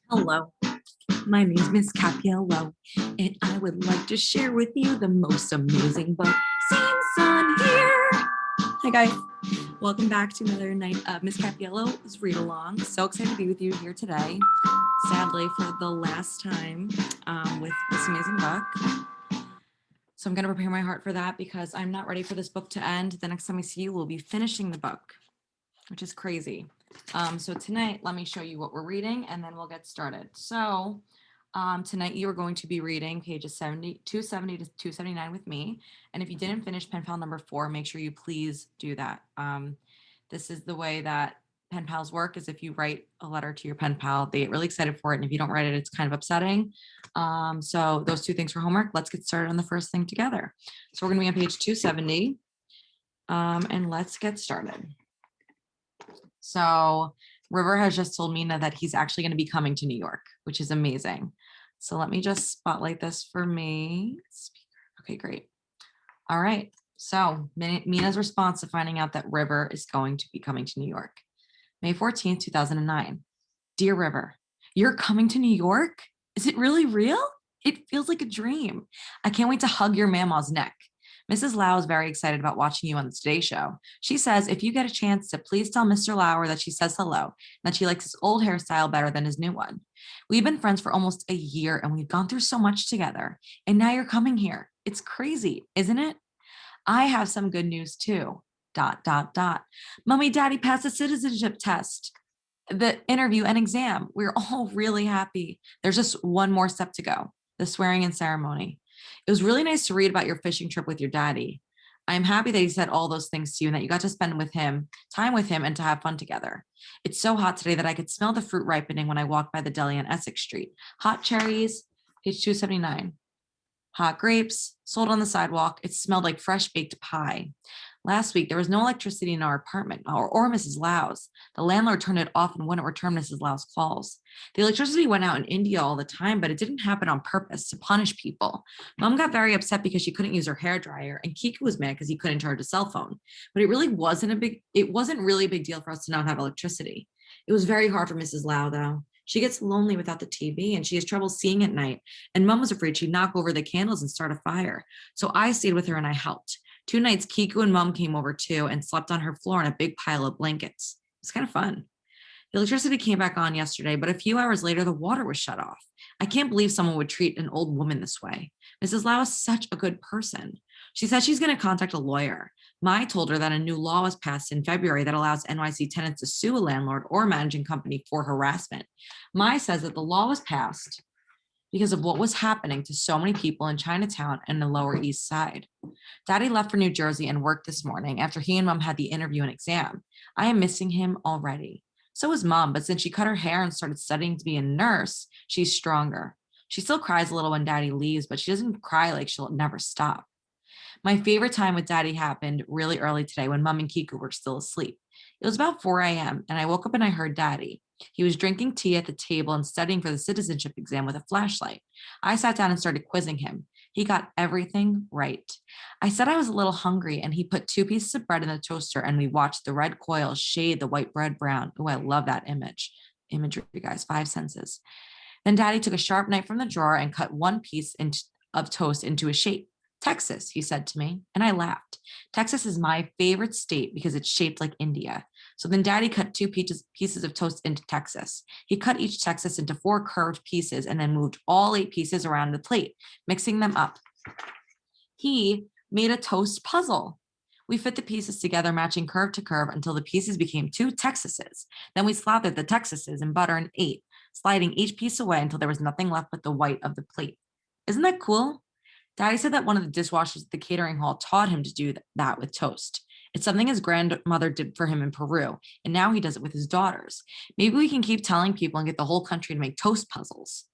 Hello, my name is Miss Capiello, and I would like to share with you the most amazing book. Same son here. Hi guys, welcome back to another night of Miss Capiello's read along. So excited to be with you here today. Sadly, for the last time with this amazing book. So I'm going to prepare my heart for that because I'm not ready for this book to end. The next time I see you, we'll be finishing the book, which is crazy. So tonight, let me show you what we're reading and then we'll get started. So tonight you are going to be reading pages 270 to 279 with me. And if you didn't finish pen pal number 4, make sure you please do that. This is the way that pen pals work, is if you write a letter to your pen pal, they get really excited for it. And if you don't write it, it's kind of upsetting. So those two things for homework. Let's get started on the first thing together. So we're going to be on page 270 and let's get started. So River has just told Mina that he's actually going to be coming to New York, which is amazing. So let me just spotlight this for me. Okay, great. All right. So Mina's response to finding out that River is going to be coming to New York. May 14th, 2009. Dear River, you're coming to New York? Is it really real? It feels like a dream. I can't wait to hug your mama's neck. Mrs. Lau is very excited about watching you on the Today Show. She says if you get a chance to please tell Mr. Lauer that she says hello and that she likes his old hairstyle better than his new one. We've been friends for almost a year and we've gone through so much together. And now you're coming here. It's crazy, isn't it? I have some good news too. ... Mommy, Daddy passed the citizenship test, the interview and exam. We're all really happy. There's just one more step to go, the swearing in ceremony. It was really nice to read about your fishing trip with your daddy. I'm happy that he said all those things to you and that you got to spend time with him and to have fun together. It's so hot today that I could smell the fruit ripening when I walked by the deli on Essex Street. Hot cherries, page 279. Hot grapes sold on the sidewalk. It smelled like fresh baked pie. Last week, there was no electricity in our apartment or Mrs. Lau's. The landlord turned it off and wouldn't return Mrs. Lau's calls. The electricity went out in India all the time, but it didn't happen on purpose to punish people. Mom got very upset because she couldn't use her hairdryer, and Kiku was mad because he couldn't charge a cell phone. But it wasn't really a big deal for us to not have electricity. It was very hard for Mrs. Lau, though. She gets lonely without the TV and she has trouble seeing at night. And Mom was afraid she'd knock over the candles and start a fire. So I stayed with her and I helped. 2 nights, Kiku and Mom came over too and slept on her floor in a big pile of blankets. It's kind of fun. The electricity came back on yesterday, but a few hours later, the water was shut off. I can't believe someone would treat an old woman this way. Mrs. Lau is such a good person. She said she's going to contact a lawyer. Mai told her that a new law was passed in February that allows NYC tenants to sue a landlord or managing company for harassment. Mai says that the law was passed because of what was happening to so many people in Chinatown and the Lower East Side. Daddy left for New Jersey and worked this morning after he and Mom had the interview and exam. I am missing him already. So is Mom, but since she cut her hair and started studying to be a nurse, she's stronger. She still cries a little when Daddy leaves, but she doesn't cry like she'll never stop. My favorite time with Daddy happened really early today when Mom and Kiku were still asleep. It was about 4 a.m. and I woke up and I heard Daddy. He was drinking tea at the table and studying for the citizenship exam with a flashlight. I sat down and started quizzing him. He got everything right. I said I was a little hungry and he put 2 pieces of bread in the toaster and we watched the red coil shade the white bread brown. Oh, I love that imagery, guys, 5 senses. Then Daddy took a sharp knife from the drawer and cut 1 piece of toast into a shape. Texas, he said to me, and I laughed. Texas is my favorite state because it's shaped like India. So then Daddy cut 2 pieces of toast into Texas. He cut each Texas into 4 curved pieces and then moved all 8 pieces around the plate, mixing them up. He made a toast puzzle. We fit the pieces together, matching curve to curve until the pieces became 2 Texases. Then we slathered the Texases in butter and ate, sliding each piece away until there was nothing left but the white of the plate. Isn't that cool? Daddy said that one of the dishwashers at the catering hall taught him to do that with toast. It's something his grandmother did for him in Peru, and now he does it with his daughters. Maybe we can keep telling people and get the whole country to make toast puzzles.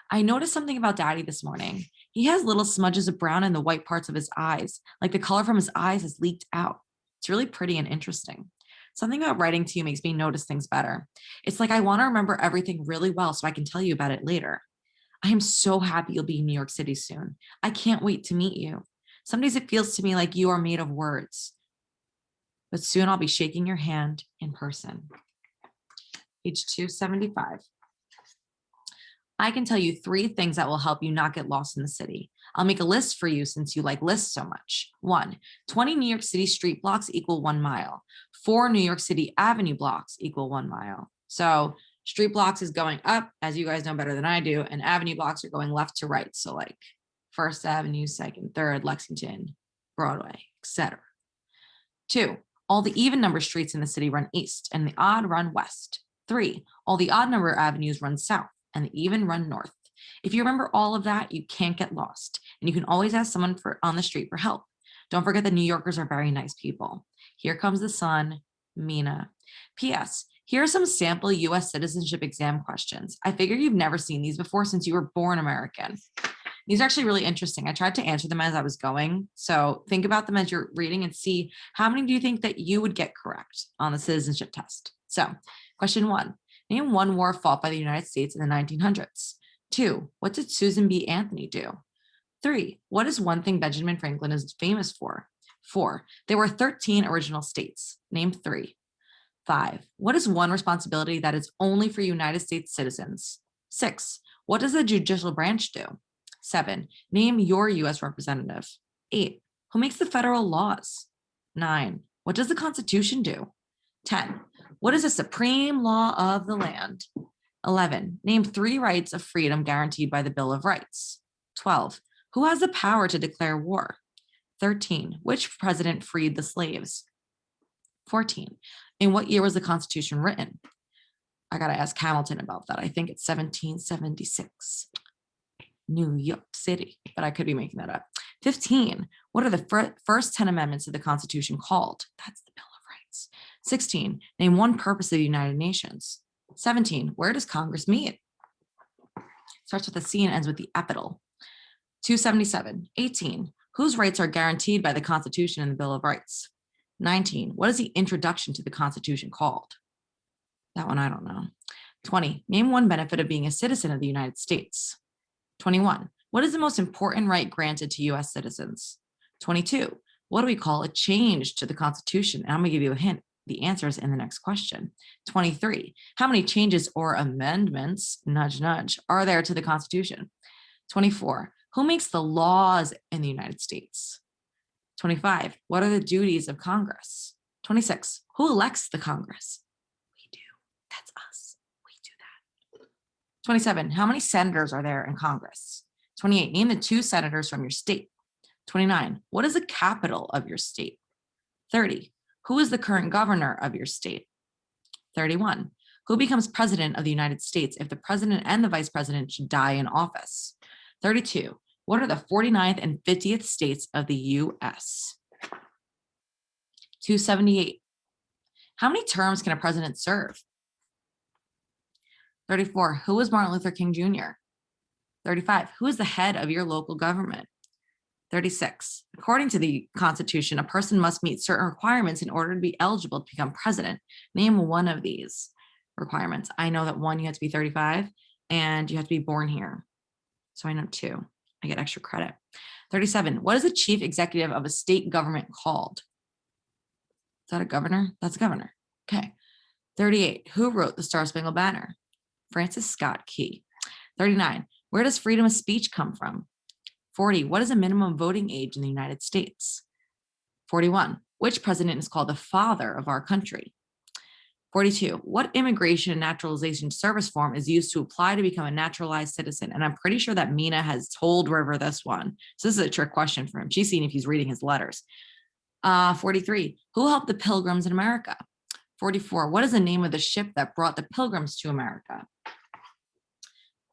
I noticed something about Daddy this morning. He has little smudges of brown in the white parts of his eyes, like the color from his eyes has leaked out. It's really pretty and interesting. Something about writing to you makes me notice things better. It's like I want to remember everything really well so I can tell you about it later. I am so happy you'll be in New York City soon. I can't wait to meet you. Some days it feels to me like you are made of words, but soon I'll be shaking your hand in person. Page 275. I can tell you 3 things that will help you not get lost in the city. I'll make a list for you since you like lists so much. 1, 20 New York City street blocks equal 1 mile. 4 New York City avenue blocks equal 1 mile. So street blocks is going up, as you guys know better than I do, and avenue blocks are going left to right. So like First Avenue, Second, Third, Lexington, Broadway, etc. 2, all the even number streets in the city run east and the odd run west. 3, all the odd number avenues run south and the even run north. If you remember all of that, you can't get lost, and you can always ask someone on the street for help. Don't forget that New Yorkers are very nice people. Here comes the sun, Mina. P.S. Here are some sample US citizenship exam questions. I figure you've never seen these before since you were born American. These are actually really interesting. I tried to answer them as I was going. So think about them as you're reading and see how many do you think that you would get correct on the citizenship test. So question 1, name one war fought by the United States in the 1900s. 2, what did Susan B. Anthony do? 3, what is one thing Benjamin Franklin is famous for? 4, there were 13 original states. Name 3. 5, what is one responsibility that is only for United States citizens? 6, what does the judicial branch do? 7, name your US representative. 8, who makes the federal laws? 9, what does the Constitution do? 10, what is the supreme law of the land? 11, name 3 rights of freedom guaranteed by the Bill of Rights. 12, who has the power to declare war? 13, which president freed the slaves? 14, in what year was the Constitution written? I got to ask Hamilton about that. I think it's 1776. New York City, but I could be making that up. 15, what are the first 10 amendments of the Constitution called? That's the Bill of Rights. 16, name one purpose of the United Nations. 17, where does Congress meet? Starts with a C and ends with the epital. 277, 18, whose rights are guaranteed by the Constitution and the Bill of Rights? 19, what is the introduction to the Constitution called? That one I don't know. 20, name one benefit of being a citizen of the United States. 21, what is the most important right granted to US citizens? 22, what do we call a change to the Constitution? And I'm gonna give you a hint. The answer is in the next question. 23, how many changes or amendments, nudge, nudge, are there to the Constitution? 24, who makes the laws in the United States? 25, what are the duties of Congress? 26, who elects the Congress? We do. That's us. We do that. 27, how many senators are there in Congress? 28, name the 2 senators from your state. 29, what is the capital of your state? 30, who is the current governor of your state? 31, who becomes president of the United States if the president and the vice president should die in office? 32, what are the 49th and 50th states of the US? 278, how many terms can a president serve? 34, who was Martin Luther King Jr.? 35, who is the head of your local government? 36, according to the Constitution, a person must meet certain requirements in order to be eligible to become president. Name one of these requirements. I know that 1, you have to be 35 and you have to be born here. So I know 2, I get extra credit. 37, what is the chief executive of a state government called? Is that a governor? That's a governor. Okay. 38, who wrote the Star Spangled Banner? Francis Scott Key. 39, where does freedom of speech come from? 40, what is a minimum voting age in the United States? 41, which president is called the father of our country? 42, what immigration and naturalization service form is used to apply to become a naturalized citizen? And I'm pretty sure that Mina has told River this one. So this is a trick question for him. She's seen if he's reading his letters. 43, who helped the Pilgrims in America? 44, what is the name of the ship that brought the Pilgrims to America?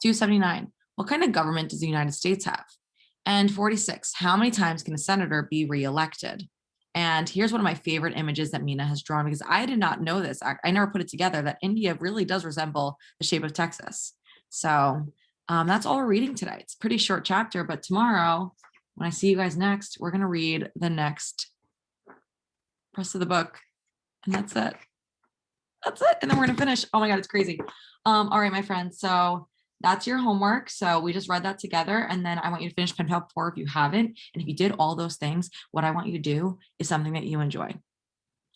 279, what kind of government does the United States have? And 46, how many times can a senator be reelected? And here's one of my favorite images that Mina has drawn, because I did not know this. I never put it together, that India really does resemble the shape of Texas. So that's all we're reading today. It's a pretty short chapter, but tomorrow, when I see you guys next, we're going to read the next rest of the book. And that's it. That's it. And then we're going to finish. Oh my God, it's crazy. All right, my friends. So that's your homework. So we just read that together. And then I want you to finish Pen Pal 4 if you haven't. And if you did all those things, what I want you to do is something that you enjoy.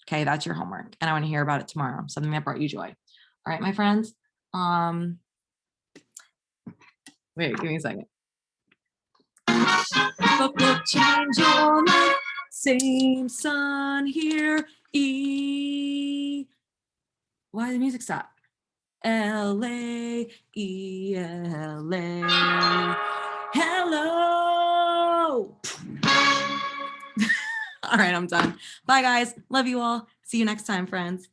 Okay, that's your homework. And I want to hear about it tomorrow. Something that brought you joy. All right, my friends. Wait, give me a second. Book will change your life. Same sun here. E. Why did the music stop? L-A, E-L-A. Hello. All right, I'm done. Bye, guys. Love you all. See you next time, friends.